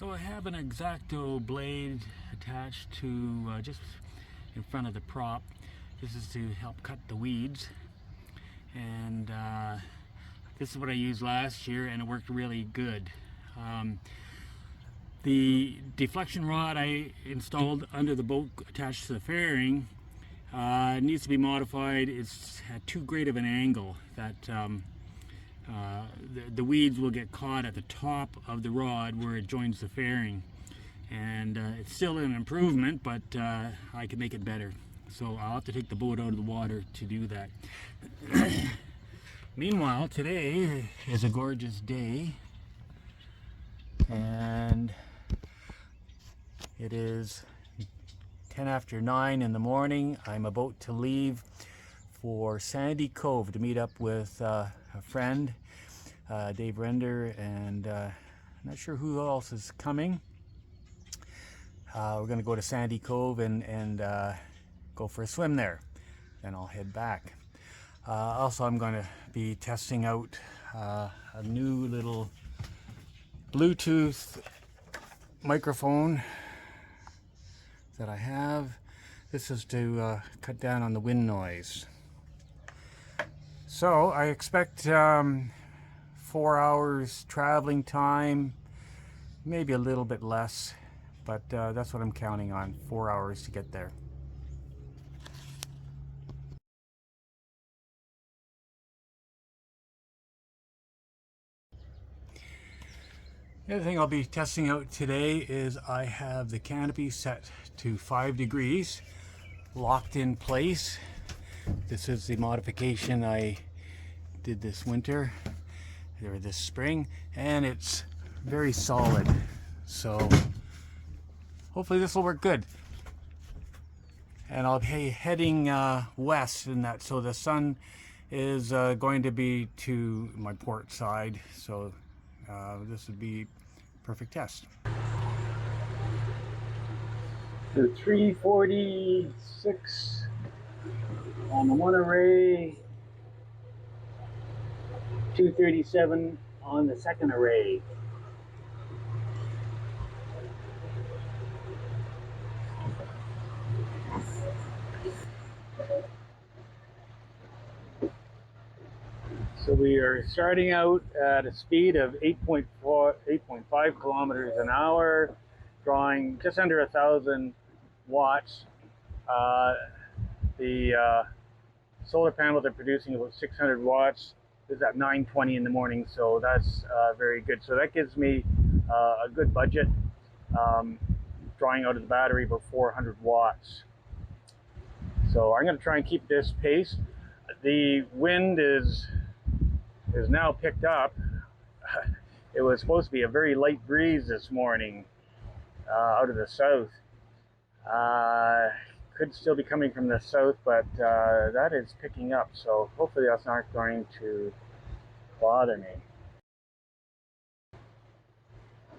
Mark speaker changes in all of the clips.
Speaker 1: So I have an X-Acto blade attached to just in front of the prop. This is to help cut the weeds, and this is what I used last year and it worked really good. The deflection rod I installed under the boat attached to the fairing needs to be modified. It's at too great of an angle that the weeds will get caught at the top of the rod where it joins the fairing, and it's still an improvement, but I can make it better, so I'll have to take the boat out of the water to do that. Meanwhile, today is a gorgeous day and it is 10 after 9 in the morning. I'm about to leave for Sandy Cove to meet up with a friend, Dave Render, and I'm not sure who else is coming. We're going to go to Sandy Cove and go for a swim there. Then I'll head back. Also, I'm going to be testing out a new little Bluetooth microphone that I have. This is to cut down on the wind noise. So I expect 4 hours traveling time, maybe a little bit less, but that's what I'm counting on, 4 hours to get there. The other thing I'll be testing out today is I have the canopy set to 5 degrees, locked in place. This is the modification I did this winter, or this spring, and it's very solid. So hopefully this will work good. And I'll be heading west in that, so the sun is going to be to my port side. So this would be perfect test.
Speaker 2: The 346 on the one array, 237 on the second array. So we are starting out at a speed of 8.5 kilometers an hour, drawing just under 1,000 watts. The solar panels are producing about 600 watts. This is at 9:20 in the morning, so that's very good. So that gives me a good budget, drawing out of the battery about 400 watts. So I'm going to try and keep this pace. The wind is now picked up. It was supposed to be a very light breeze this morning out of the south. Could still be coming from the south, but that is picking up, so hopefully that's not going to bother me.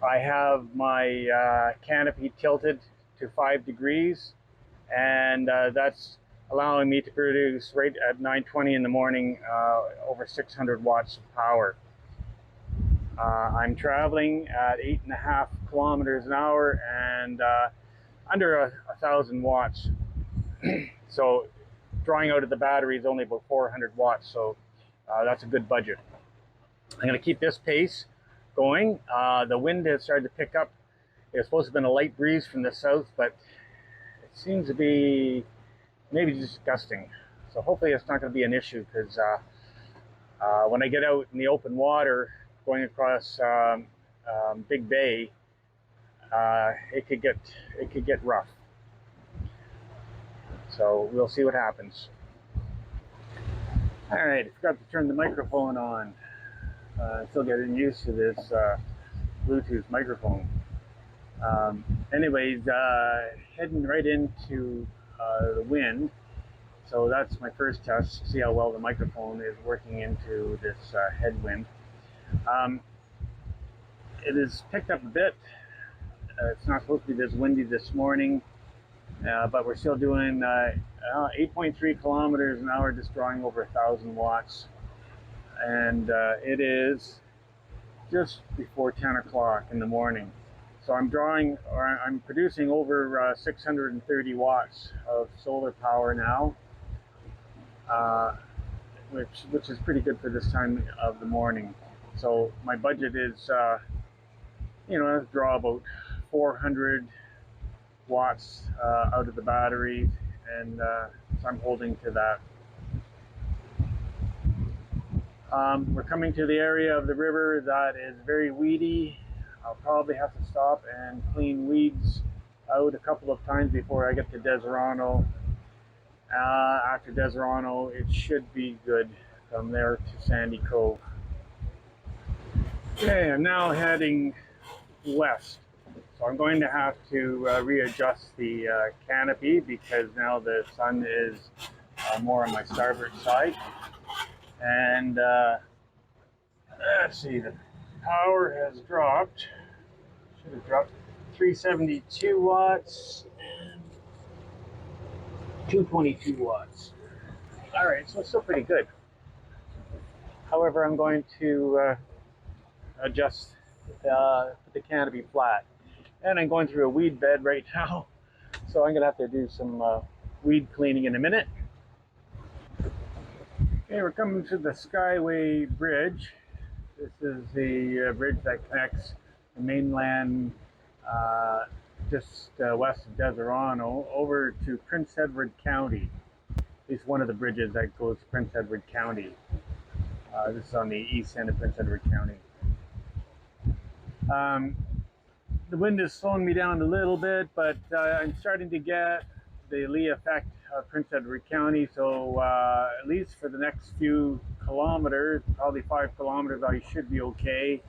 Speaker 2: I have my canopy tilted to 5 degrees, and that's allowing me to produce right at 9:20 in the morning over 600 watts of power. I'm traveling at 8.5 kilometers an hour and under 1,000 watts. So drawing out of the battery is only about 400 watts, so that's a good budget. I'm going to keep this pace going. The wind has started to pick up. It's supposed to have been a light breeze from the south, but it seems to be maybe just gusting. So hopefully it's not going to be an issue, because when I get out in the open water going across Big Bay, it could get rough. So we'll see what happens. All right, I forgot to turn the microphone on. Still getting used to this Bluetooth microphone. Anyways, heading right into the wind. So that's my first test, see how well the microphone is working into this headwind. It has picked up a bit. It's not supposed to be this windy this morning, but we're still doing 8.3 kilometers an hour, just drawing over 1,000 watts. And it is just before 10 o'clock in the morning. So I'm producing over 630 watts of solar power now, uh, which is pretty good for this time of the morning. So my budget is, I draw about 400 watts out of the battery, and so I'm holding to that. We're coming to the area of the river that is very weedy. I'll probably have to stop and clean weeds out a couple of times before I get to Deserano. After Deserano, it should be good from there to Sandy Cove. Okay, I'm now heading west. So I'm going to have to readjust the canopy because now the sun is more on my starboard side. And let's see, the power has dropped. Should have dropped 372 watts and 222 watts. All right, so it's still pretty good. However, I'm going to adjust the canopy flat. And I'm going through a weed bed right now. So I'm gonna have to do some weed cleaning in a minute. Okay, we're coming to the Skyway Bridge. This is the bridge that connects the mainland just west of Deserano over to Prince Edward County. It's one of the bridges that goes to Prince Edward County. This is on the east end of Prince Edward County. The wind is slowing me down a little bit, but I'm starting to get the lee effect of Prince Edward County, so at least for the next few kilometers, probably 5 kilometers, I should be okay.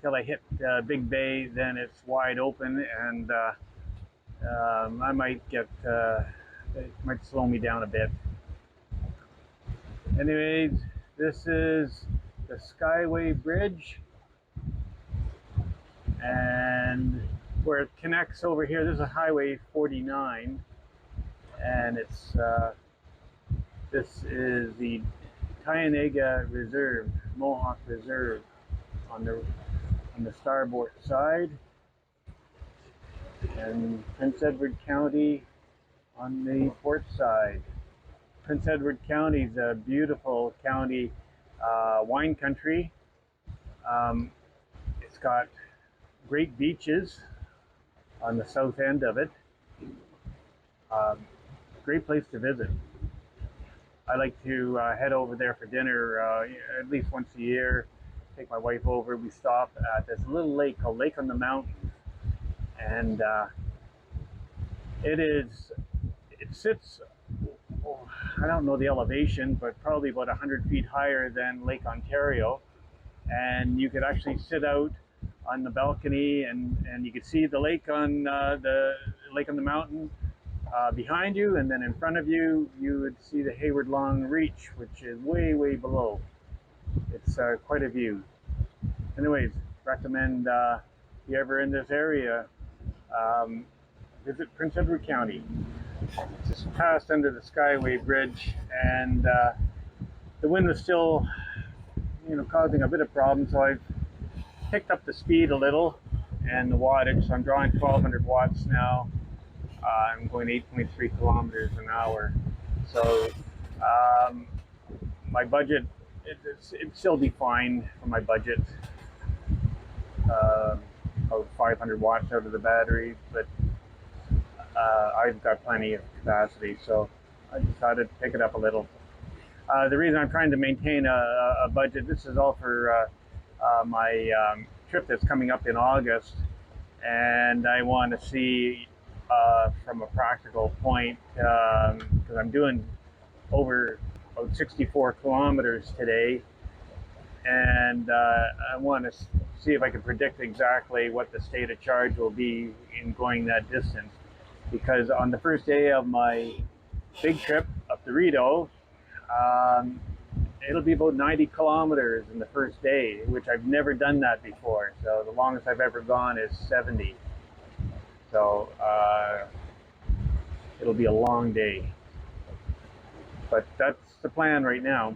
Speaker 2: Till I hit Big Bay, then it's wide open, and I might get, it might slow me down a bit. Anyways, this is the Skyway Bridge. And where it connects over here, this is Highway 49, and it's this is the Tynega Reserve, Mohawk Reserve, on the starboard side, and Prince Edward County on the port side. Prince Edward County is a beautiful county, wine country. It's got great beaches on the south end of it. Great place to visit. I like to head over there for dinner at least once a year. Take my wife over. We stop at this little lake called Lake on the Mountain, and it sits, I don't know the elevation, but probably about 100 feet higher than Lake Ontario, and you could actually sit out on the balcony, and you could see the lake on the mountain behind you, and then in front of you, you would see the Hayward Long Reach, which is way, way below. It's quite a view. Anyways, recommend if you're ever in this area, visit Prince Edward County. Just passed under the Skyway Bridge, and the wind was still, causing a bit of problem, so I've picked up the speed a little and the wattage, so I'm drawing 1200 watts now. I'm going 8.3 kilometers an hour. So my budget, it'd still be fine for my budget of 500 watts out of the battery, but I've got plenty of capacity, so I decided to pick it up a little. The reason I'm trying to maintain a budget, this is all for my trip that's coming up in August, and I want to see from a practical point, because I'm doing over about 64 kilometers today, and I want to see if I can predict exactly what the state of charge will be in going that distance, because on the first day of my big trip up the Rideau, it'll be about 90 kilometers in the first day, which I've never done that before. So the longest I've ever gone is 70. So it'll be a long day. But that's the plan right now.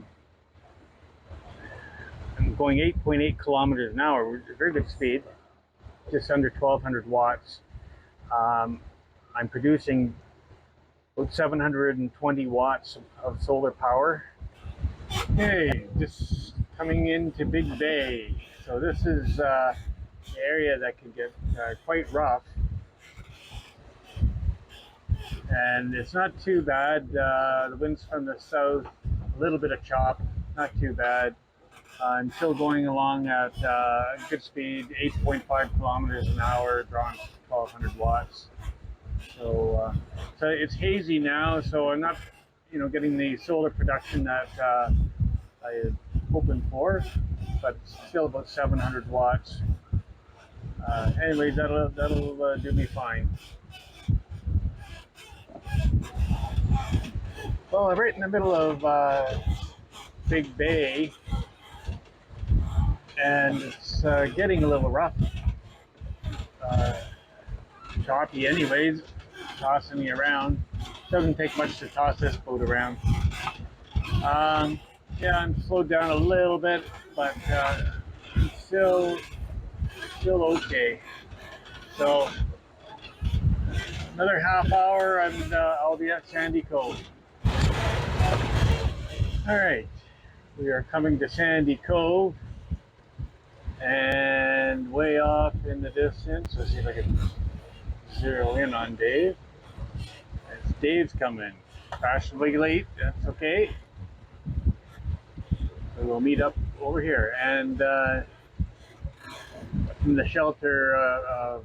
Speaker 2: I'm going 8.8 kilometers an hour, very good speed. just under 1200 watts. I'm producing about 720 watts of solar power. Okay, just coming into Big Bay. So this is the area that can get quite rough. And it's not too bad. The wind's from the south, a little bit of chop, not too bad. I'm still going along at good speed, 8.5 kilometers an hour, drawing 1200 watts. So, so it's hazy now, so I'm not, getting the solar production that I had hoping for, but it's still about 700 watts. Anyways, that'll do me fine. Well, I'm right in the middle of Big Bay, and it's getting a little rough. Choppy anyways, tossing me around. Doesn't take much to toss this boat around. Yeah, I'm slowed down a little bit, but still okay. So another half hour and I'll be at Sandy Cove. All right, we are coming to Sandy Cove, and way off in the distance, let's see if I can zero in on Dave. As Dave's coming, fashionably late, that's okay. So we'll meet up over here, and from the shelter,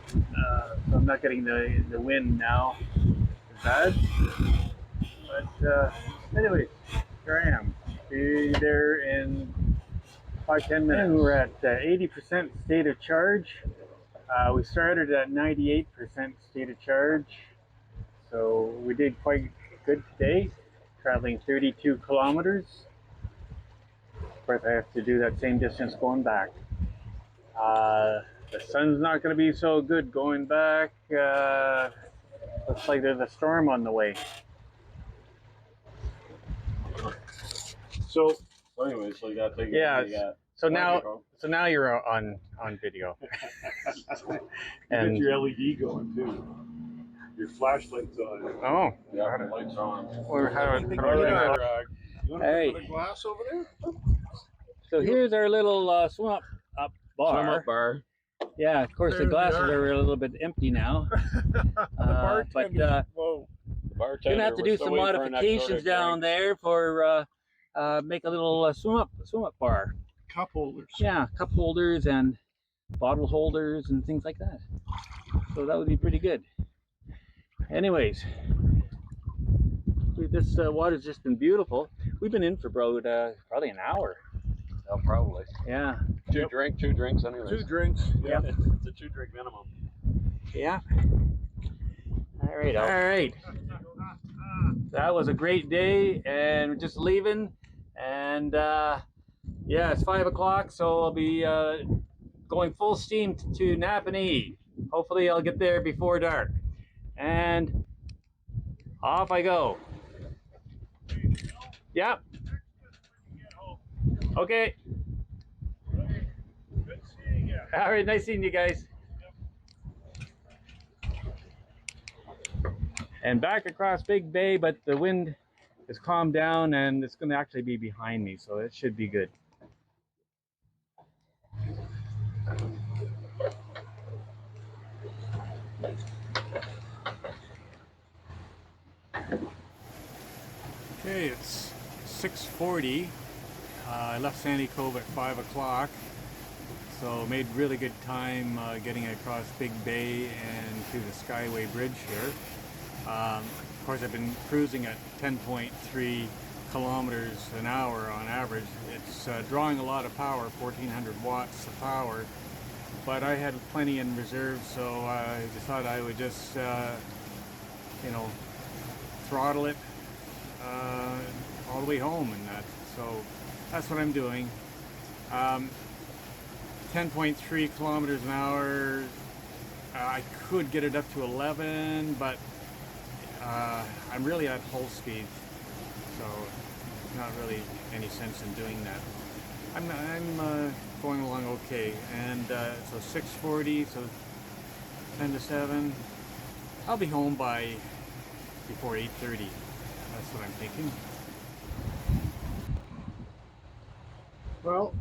Speaker 2: so I'm not getting the wind now as bad. But anyways, here I am. Be there in 5-10 minutes. And we're at 80% state of charge. We started at 98% state of charge, so we did quite good today, traveling 32 kilometers. Of course, I have to do that same distance going back. The sun's not going to be so good going back. Looks like there's a storm on the way. So
Speaker 3: anyway, so you got to take
Speaker 2: yeah. So now you're on video.
Speaker 3: And your LED going too. Your flashlight's on.
Speaker 2: Oh.
Speaker 3: Yeah, the lights are on.
Speaker 2: Or how
Speaker 3: You want to
Speaker 2: Hey.
Speaker 3: put a glass over there?
Speaker 2: So here's our little swim up bar.
Speaker 3: Swim up bar.
Speaker 2: Yeah, of course the glasses are a little bit empty now. But
Speaker 3: Whoa.
Speaker 2: we're gonna have to do some modifications down there for make a little swim up bar.
Speaker 3: Cup holders.
Speaker 2: Yeah, cup holders and bottle holders and things like that. So that would be pretty good. Anyways, this water's just been beautiful. We've been in for about probably an hour.
Speaker 3: Oh, probably.
Speaker 2: Yeah.
Speaker 3: Two drinks anyways.
Speaker 1: 2 drinks.
Speaker 2: Yeah.
Speaker 3: It's a 2-drink minimum.
Speaker 2: Yeah. All right. That was a great day, and we're just leaving. And yeah, it's 5 o'clock, so I'll be going full steam to Napanee. Hopefully, I'll get there before dark. And off I go. Yep. Okay.
Speaker 3: Good seeing you.
Speaker 2: All right, nice seeing you guys. And back across Big Bay, but the wind has calmed down and it's going to actually be behind me, so it should be good.
Speaker 1: Okay, it's 6:40. I left Sandy Cove at 5 o'clock, so made really good time getting across Big Bay and to the Skyway Bridge here. Of course, I've been cruising at 10.3 kilometers an hour on average. It's drawing a lot of power, 1400 watts of power, but I had plenty in reserve, so I decided I would just, throttle it all the way home, and that. So that's what I'm doing. 10.3 kilometers an hour. I could get it up to 11, but I'm really at full speed, so not really any sense in doing that. I'm going along okay, and so 6:40, so 10 to 7. I'll be home by before 8:30. That's what I'm thinking. Well,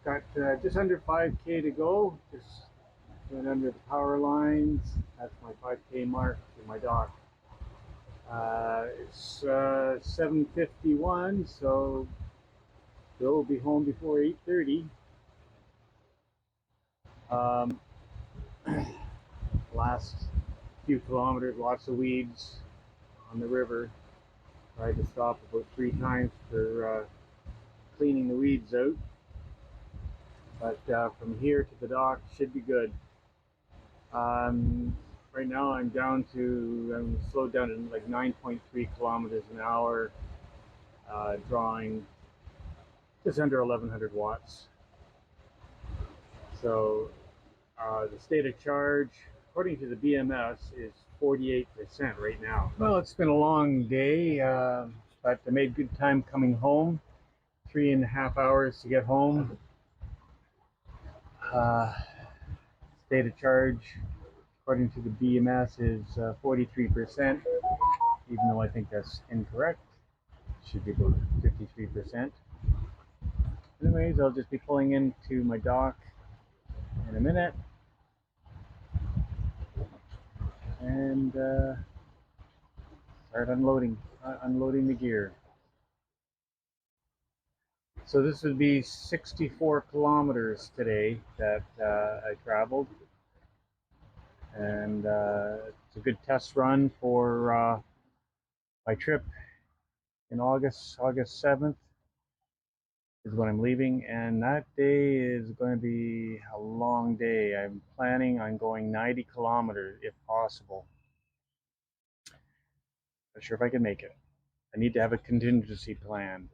Speaker 1: got just under 5K to go. Just went under the power lines. That's my 5K mark for my dock. It's 7:51, so Bill will be home before 8:30. Last few kilometers, lots of weeds on the river. Tried to stop about 3 times for cleaning the weeds out. But from here to the dock should be good. Right now I'm slowed down to like 9.3 kilometers an hour, drawing just under 1100 watts. So the state of charge, according to the BMS, is 48% right now. Well, it's been a long day, but I made good time coming home. 3.5 hours to get home. State of charge, according to the BMS, is 43%, even though I think that's incorrect. It should be about 53%. Anyways, I'll just be pulling into my dock in a minute. And start unloading the gear. So this would be 64 kilometers today that I traveled, and it's a good test run for my trip in August 7th is when I'm leaving, and that day is going to be a long day. I'm planning on going 90 kilometers if possible. Not sure if I can make it. I need to have a contingency plan.